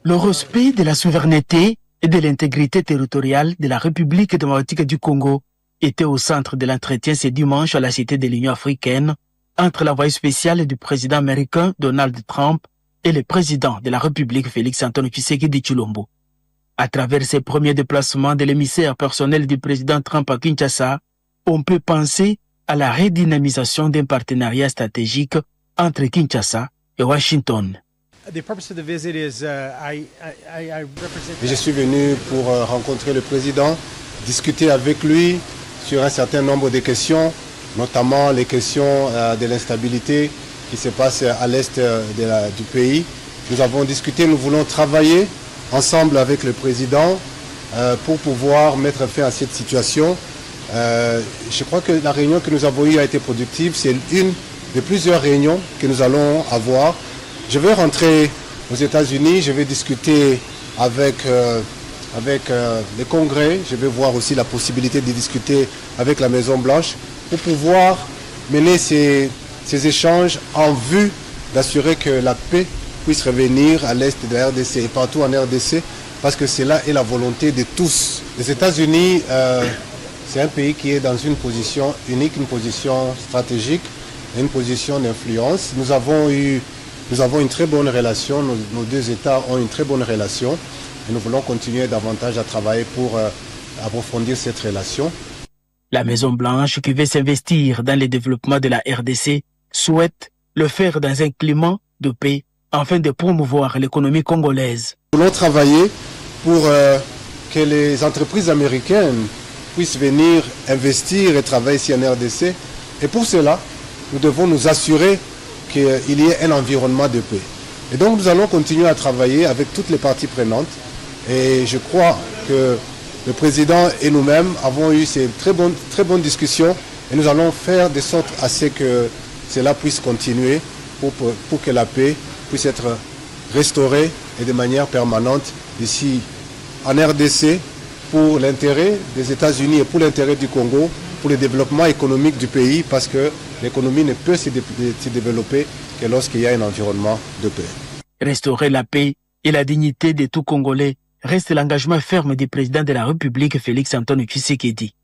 Le respect de la souveraineté et de l'intégrité territoriale de la République démocratique du Congo était au centre de l'entretien ce dimanche à la Cité de l'Union africaine entre l'envoyé spécial du président américain Donald Trump et le président de la République Félix-Antoine Tshisekedi Tshilombo. À travers ses premiers déplacements de l'émissaire personnel du président Trump à Kinshasa, on peut penser à la redynamisation d'un partenariat stratégique entre Kinshasa et Washington. Je suis venu pour rencontrer le président, discuter avec lui sur un certain nombre de questions, notamment les questions de l'instabilité qui se passe à l'est du pays. Nous avons discuté, nous voulons travailler ensemble avec le président pour pouvoir mettre fin à cette situation. Je crois que la réunion que nous avons eue a été productive. C'est une de plusieurs réunions que nous allons avoir. Je vais rentrer aux États-Unis, je vais discuter avec le Congrès, je vais voir aussi la possibilité de discuter avec la Maison-Blanche pour pouvoir mener ces échanges en vue d'assurer que la paix puisse revenir à l'est de la RDC et partout en RDC, parce que cela est la volonté de tous. Les États-Unis, c'est un pays qui est dans une position unique, une position stratégique, une position d'influence. Nous avons une très bonne relation, nos deux États ont une très bonne relation et nous voulons continuer davantage à travailler pour approfondir cette relation. La Maison-Blanche, qui veut s'investir dans le développement de la RDC, souhaite le faire dans un climat de paix afin de promouvoir l'économie congolaise. Nous voulons travailler pour que les entreprises américaines puissent venir investir et travailler ici en RDC. Et pour cela, nous devons nous assurer qu'il y ait un environnement de paix. Et donc nous allons continuer à travailler avec toutes les parties prenantes. Et je crois que le président et nous-mêmes avons eu ces très bonnes discussions et nous allons faire de sorte à ce que cela puisse continuer pour que la paix puisse être restaurée et de manière permanente ici en RDC pour l'intérêt des États-Unis et pour l'intérêt du Congo, pour le développement économique du pays, parce que l'économie ne peut se développer que lorsqu'il y a un environnement de paix. Restaurer la paix et la dignité de tout Congolais reste l'engagement ferme du président de la République Félix-Antoine Tshisekedi.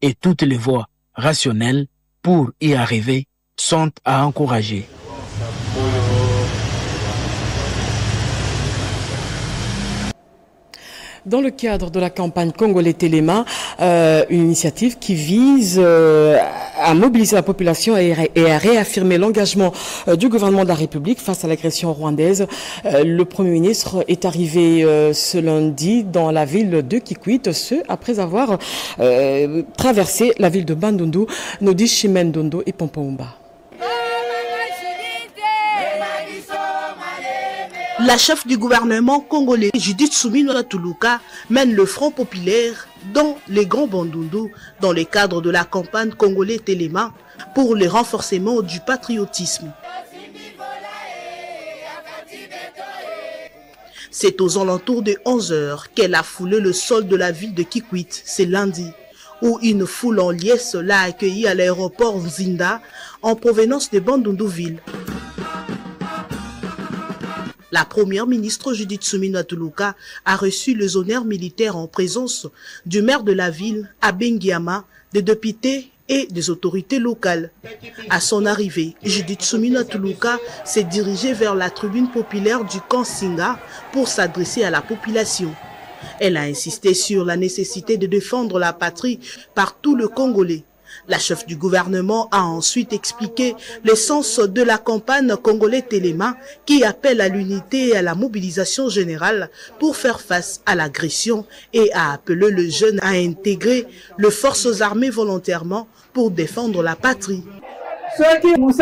Et toutes les voies rationnelles pour y arriver sont à encourager. Dans le cadre de la campagne Congolais Téléma, une initiative qui vise à mobiliser la population et à réaffirmer l'engagement du gouvernement de la République face à l'agression rwandaise. Le Premier ministre est arrivé ce lundi dans la ville de Kikwit, ce après avoir traversé la ville de Bandundu, nous dit Chimène Dondo et Pompoumba. La chef du gouvernement congolais, Judith Suminwa Tuluka, mène le Front populaire dans les Grands Bandundu dans le cadre de la campagne Congolais Téléma pour le renforcement du patriotisme. C'est aux alentours de 11 h qu'elle a foulé le sol de la ville de Kikwit, c'est lundi, où une foule en liesse l'a accueilli à l'aéroport Nzinda en provenance de Bandundu-ville. La première ministre Judith Suminwa Tuluka a reçu les honneurs militaires en présence du maire de la ville, Abengiama, des députés et des autorités locales. À son arrivée, Judith Suminwa Tuluka s'est dirigée vers la tribune populaire du camp Singa pour s'adresser à la population. Elle a insisté sur la nécessité de défendre la patrie par tout le Congolais. La chef du gouvernement a ensuite expliqué le sens de la campagne Congolais Téléma qui appelle à l'unité et à la mobilisation générale pour faire face à l'agression et a appelé les jeunes à intégrer les forces armées volontairement pour défendre la patrie. Est-ce que nous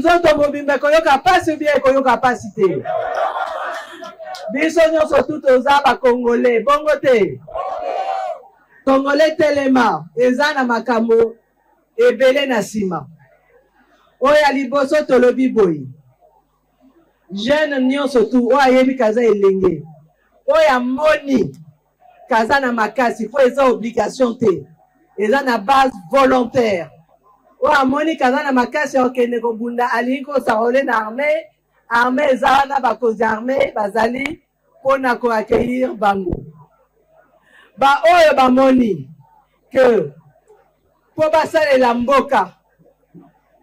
avons bien une capacité? Congolais, bon côté. Congolais Téléma, ezana makambo, ebele na sima. Oya liboso tolobi boyi. Jeune nyonso tu, oya yebi kaza elenge. Oya moni, kaza na makasi, faut eza obligation te. Eza na base volontaire. amoni kaza na makasi okende kobunda aliko sarole na armée eza na bakozi armée bazali pona ko accueillir bango ba oyo bamoni que po basalela mboka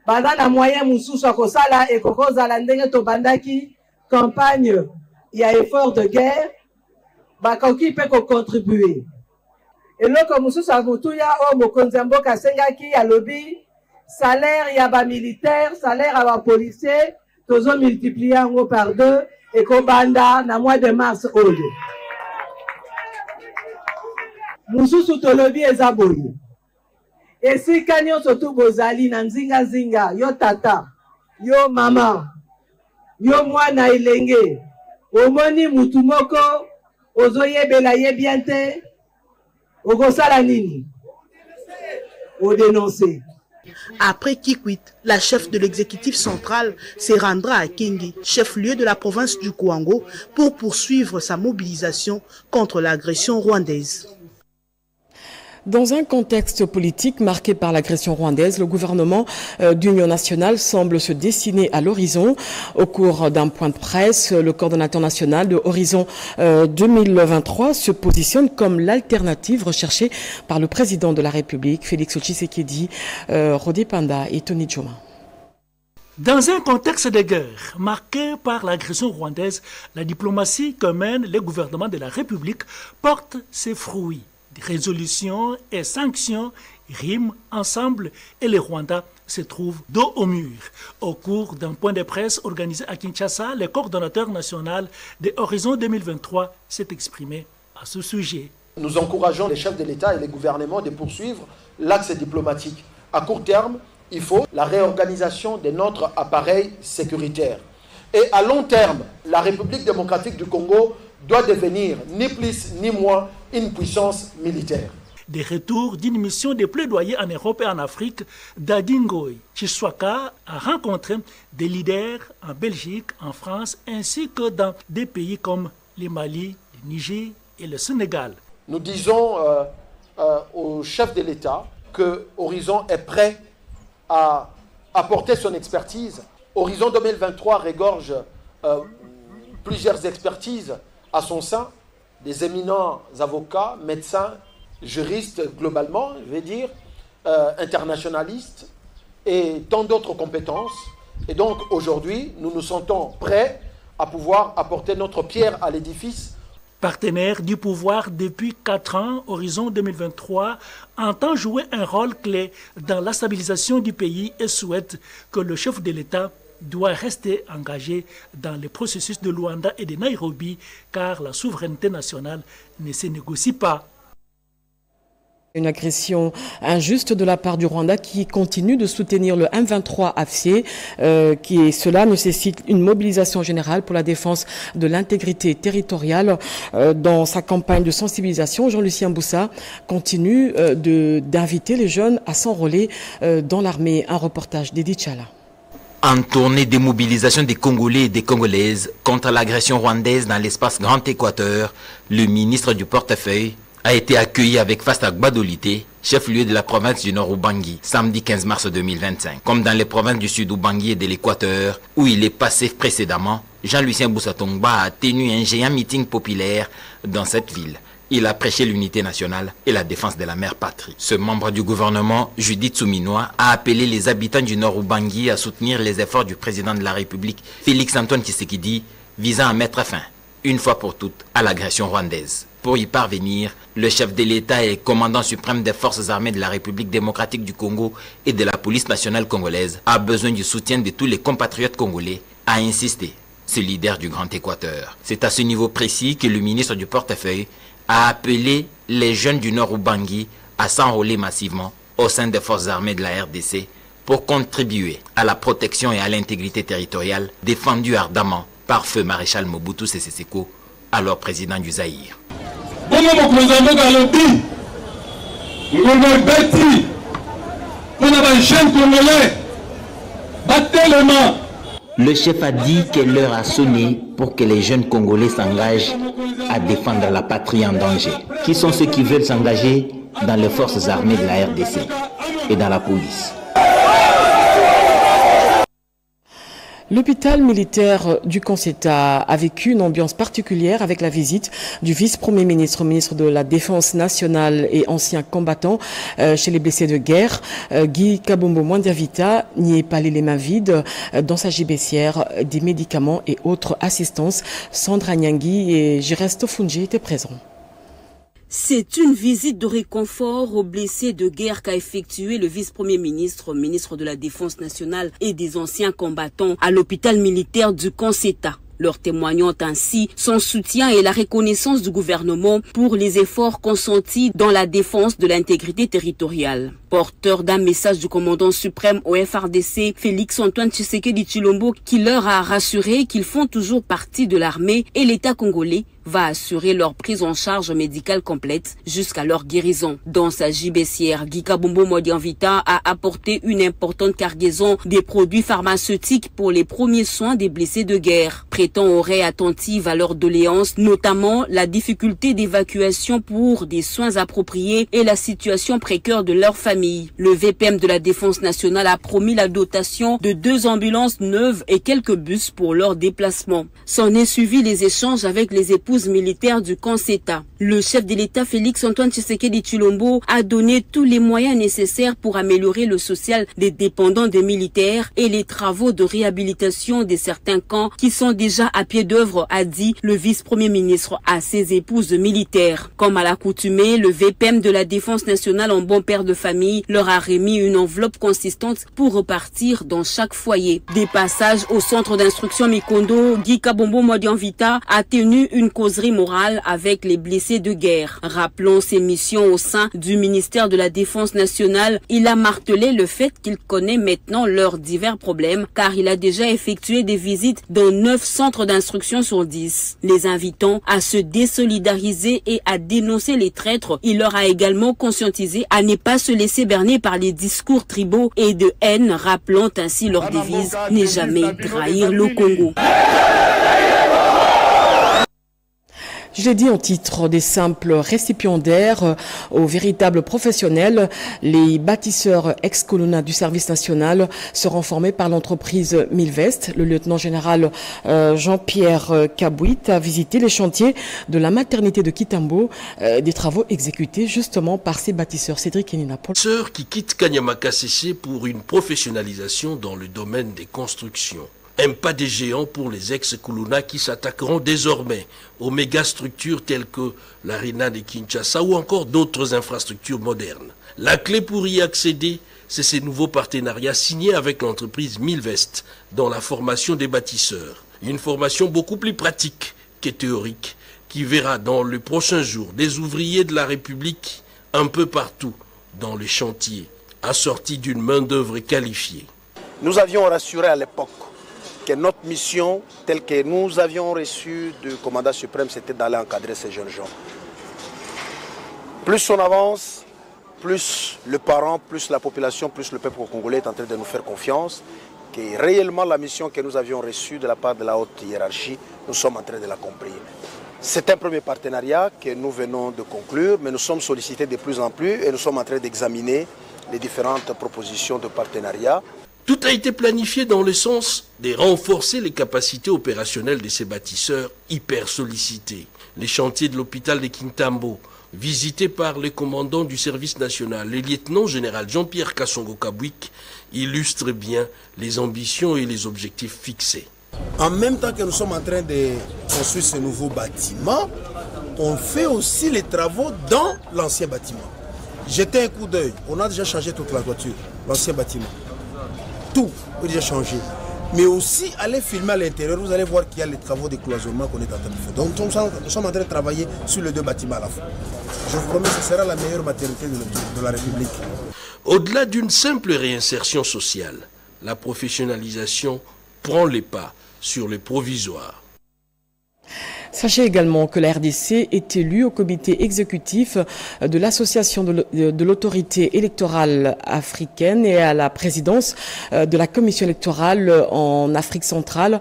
baza na moyen mosusu akosala ekokozala ndenge tobandaki campagne ya effort de guerre bakoki mpe kocontribue eloko mosusu ya motuya oyo mokonzi ya mboka asengaki alobi salaire ya bamilitaire salaire ya bapolicier tozo multiplier yango par 2 ekobanda na mois de mars oyo mosusu tolobi eza boye esika nyonso tu bozali na nzinga yo tata yo mama yo mwana elenge omoni mutu moko ozoyebela ye bien te okosala nini odénoncer. Après Kikwit, la chef de l'exécutif central se rendra à Kingi, chef-lieu de la province du Kouango, pour poursuivre sa mobilisation contre l'agression rwandaise. Dans un contexte politique marqué par l'agression rwandaise, le gouvernement d'Union nationale semble se dessiner à l'horizon. Au cours d'un point de presse, le coordonnateur national de Horizon 2023 se positionne comme l'alternative recherchée par le président de la République, Félix Tshisekedi, Rodé Panda et Tony Djoma. Dans un contexte de guerre marqué par l'agression rwandaise, la diplomatie que mène le gouvernement de la République porte ses fruits. Résolutions et sanctions riment ensemble et le Rwanda se trouve dos au mur. Au cours d'un point de presse organisé à Kinshasa, le coordonnateur national de Horizon 2023 s'est exprimé à ce sujet. Nous encourageons les chefs de l'État et les gouvernements de poursuivre l'axe diplomatique. À court terme, il faut la réorganisation de notre appareil sécuritaire. Et à long terme, la République démocratique du Congo doit devenir ni plus ni moins une puissance militaire. Des retours d'une mission de plaidoyer en Europe et en Afrique, Dadingoy Chiswaka a rencontré des leaders en Belgique, en France, ainsi que dans des pays comme le Mali, le Niger et le Sénégal. Nous disons au chef de l'État que Horizon est prêt à apporter son expertise. Horizon 2023 regorge plusieurs expertises à son sein, des éminents avocats, médecins, juristes globalement, je vais dire, internationalistes et tant d'autres compétences. Et donc aujourd'hui, nous nous sentons prêts à pouvoir apporter notre pierre à l'édifice. Partenaire du pouvoir depuis 4 ans, Horizon 2023 entend jouer un rôle clé dans la stabilisation du pays et souhaite que le chef de l'État doit rester engagé dans le processus de Luanda et de Nairobi, car la souveraineté nationale ne se négocie pas. Une agression injuste de la part du Rwanda qui continue de soutenir le M23 AFC, cela nécessite une mobilisation générale pour la défense de l'intégrité territoriale. Dans sa campagne de sensibilisation, Jean-Lucien Boussa continue d'inviter les jeunes à s'enrôler dans l'armée. Un reportage d'Edith Chala. En tournée de mobilisation des Congolais et des Congolaises contre l'agression rwandaise dans l'espace Grand Équateur, le ministre du Portefeuille a été accueilli avec Fastak Badolité, chef-lieu de la province du Nord Ubangi, samedi 15 mars 2025. Comme dans les provinces du Sud Ubangi et de l'Équateur, où il est passé précédemment, Jean-Lucien Boussa Tongba a tenu un géant meeting populaire dans cette ville. Il a prêché l'unité nationale et la défense de la mère patrie. Ce membre du gouvernement, Judith Souminois, a appelé les habitants du Nord Ubangi à soutenir les efforts du président de la République, Félix Antoine Tshisekedi, visant à mettre fin, une fois pour toutes, à l'agression rwandaise. Pour y parvenir, le chef de l'État et commandant suprême des forces armées de la République démocratique du Congo et de la police nationale congolaise a besoin du soutien de tous les compatriotes congolais, a insisté ce leader du Grand Équateur. C'est à ce niveau précis que le ministre du Portefeuille a appelé les jeunes du Nord Ubangi à s'enrôler massivement au sein des forces armées de la RDC pour contribuer à la protection et à l'intégrité territoriale défendue ardemment par feu maréchal Mobutu Sese Seko, alors président du Zaïre. Le chef a dit que l'heure a sonné pour que les jeunes Congolais s'engagent à défendre la patrie en danger. Qui sont ceux qui veulent s'engager dans les forces armées de la RDC et dans la police? L'hôpital militaire du Conceta a vécu une ambiance particulière avec la visite du vice-premier ministre, ministre de la Défense nationale et ancien combattant chez les blessés de guerre. Guy Kabombo Mwandiavita n'y est pas les mains vides dans sa gibecière, des médicaments et autres assistances. Sandra Nyangui et Giresto Fungi étaient présents. C'est une visite de réconfort aux blessés de guerre qu'a effectué le vice-premier ministre, ministre de la Défense nationale et des anciens combattants à l'hôpital militaire du Conceta, leur témoignant ainsi son soutien et la reconnaissance du gouvernement pour les efforts consentis dans la défense de l'intégrité territoriale. Porteur d'un message du commandant suprême au FRDC, Félix Antoine Tshisekedi Tshilombo, qui leur a rassuré qu'ils font toujours partie de l'armée et l'État congolais va assurer leur prise en charge médicale complète jusqu'à leur guérison. Dans sa gibecière, Guy Kabombo Mwandiavita a apporté une importante cargaison des produits pharmaceutiques pour les premiers soins des blessés de guerre, prêtant oreille attentive à leurs doléances, notamment la difficulté d'évacuation pour des soins appropriés et la situation précaire de leur famille. Le VPM de la Défense nationale a promis la dotation de 2 ambulances neuves et quelques bus pour leur déplacement. S'en est suivi les échanges avec les épouses militaires du Conceta. Le chef de l'État Félix Antoine Tshisekedi Tshilombo a donné tous les moyens nécessaires pour améliorer le social des dépendants des militaires et les travaux de réhabilitation de certains camps qui sont déjà à pied d'œuvre, a dit le vice-premier ministre à ses épouses militaires. Comme à l'accoutumée, le VPM de la Défense nationale en bon père de famille leur a remis une enveloppe consistante pour repartir dans chaque foyer. Des passages au centre d'instruction Mikondo, Guy Kabombo Mwandiavita a tenu une causerie morale avec les blessés de guerre. Rappelons ses missions au sein du ministère de la Défense nationale. Il a martelé le fait qu'il connaît maintenant leurs divers problèmes car il a déjà effectué des visites dans 9 centres d'instruction sur 10. Les invitant à se désolidariser et à dénoncer les traîtres, il leur a également conscientisé à ne pas se laisser berner par les discours tribaux et de haine, rappelant ainsi leur devise « Ne jamais trahir le Congo ». Je l'ai dit en titre, des simples récipiendaires aux véritables professionnels. Les bâtisseurs ex-colonna du service national seront formés par l'entreprise Milvest. Le lieutenant-général Jean-Pierre Kabouit a visité les chantiers de la maternité de Kitambo, des travaux exécutés justement par ces bâtisseurs. Cédric Enina. Sœurs qui quittent Kanyamaka CC pour une professionnalisation dans le domaine des constructions. Un pas des géants pour les ex-Kuluna qui s'attaqueront désormais aux mégastructures telles que l'Arena de Kinshasa ou encore d'autres infrastructures modernes. La clé pour y accéder, c'est ces nouveaux partenariats signés avec l'entreprise Milvest dans la formation des bâtisseurs. Une formation beaucoup plus pratique que théorique qui verra dans les prochains jours des ouvriers de la République un peu partout dans les chantiers, assortis d'une main-d'œuvre qualifiée. Nous avions rassuré à l'époque que notre mission, telle que nous avions reçu du commandant suprême, c'était d'aller encadrer ces jeunes gens. Plus on avance, plus le parent, plus la population, plus le peuple congolais est en train de nous faire confiance, que réellement la mission que nous avions reçue de la part de la haute hiérarchie, nous sommes en train de l'accomplir. C'est un premier partenariat que nous venons de conclure, mais nous sommes sollicités de plus en plus et nous sommes en train d'examiner les différentes propositions de partenariat. Tout a été planifié dans le sens de renforcer les capacités opérationnelles de ces bâtisseurs hyper sollicités. Les chantiers de l'hôpital de Kintambo, visités par le commandant du service national, le lieutenant-général Jean-Pierre Kassongo Kabouik, illustrent bien les ambitions et les objectifs fixés. En même temps que nous sommes en train de construire ce nouveau bâtiment, on fait aussi les travaux dans l'ancien bâtiment. Jetez un coup d'œil, on a déjà changé toute la toiture, l'ancien bâtiment. Tout est déjà changé. Mais aussi, allez filmer à l'intérieur, vous allez voir qu'il y a les travaux de cloisonnement qu'on est en train de faire. Donc nous sommes en train de travailler sur les 2 bâtiments à la fois. Je vous promets que ce sera la meilleure maternité de la République. Au-delà d'une simple réinsertion sociale, la professionnalisation prend les pas sur le provisoire. Sachez également que la RDC est élue au comité exécutif de l'association de l'autorité électorale africaine et à la présidence de la commission électorale en Afrique centrale.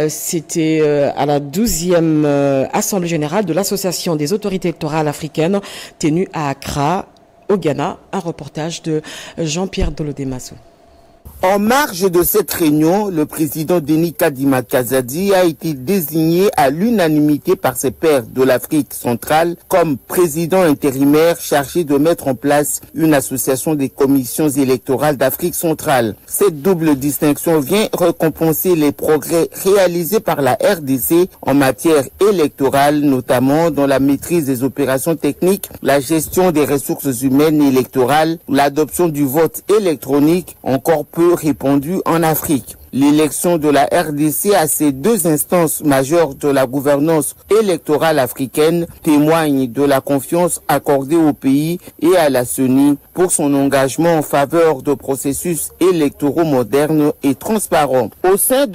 C'était à la 12e assemblée générale de l'association des autorités électorales africaines tenue à Accra, au Ghana. Un reportage de Jean-Pierre Dolodemasso. En marge de cette réunion, le président Denis Kadima Kazadi a été désigné à l'unanimité par ses pairs de l'Afrique centrale comme président intérimaire chargé de mettre en place une association des commissions électorales d'Afrique centrale. Cette double distinction vient récompenser les progrès réalisés par la RDC en matière électorale, notamment dans la maîtrise des opérations techniques, la gestion des ressources humaines électorales, l'adoption du vote électronique, encore peu répandu en Afrique. L'élection de la RDC à ces deux instances majeures de la gouvernance électorale africaine témoigne de la confiance accordée au pays et à la CENI pour son engagement en faveur de processus électoraux modernes et transparents. Au sein de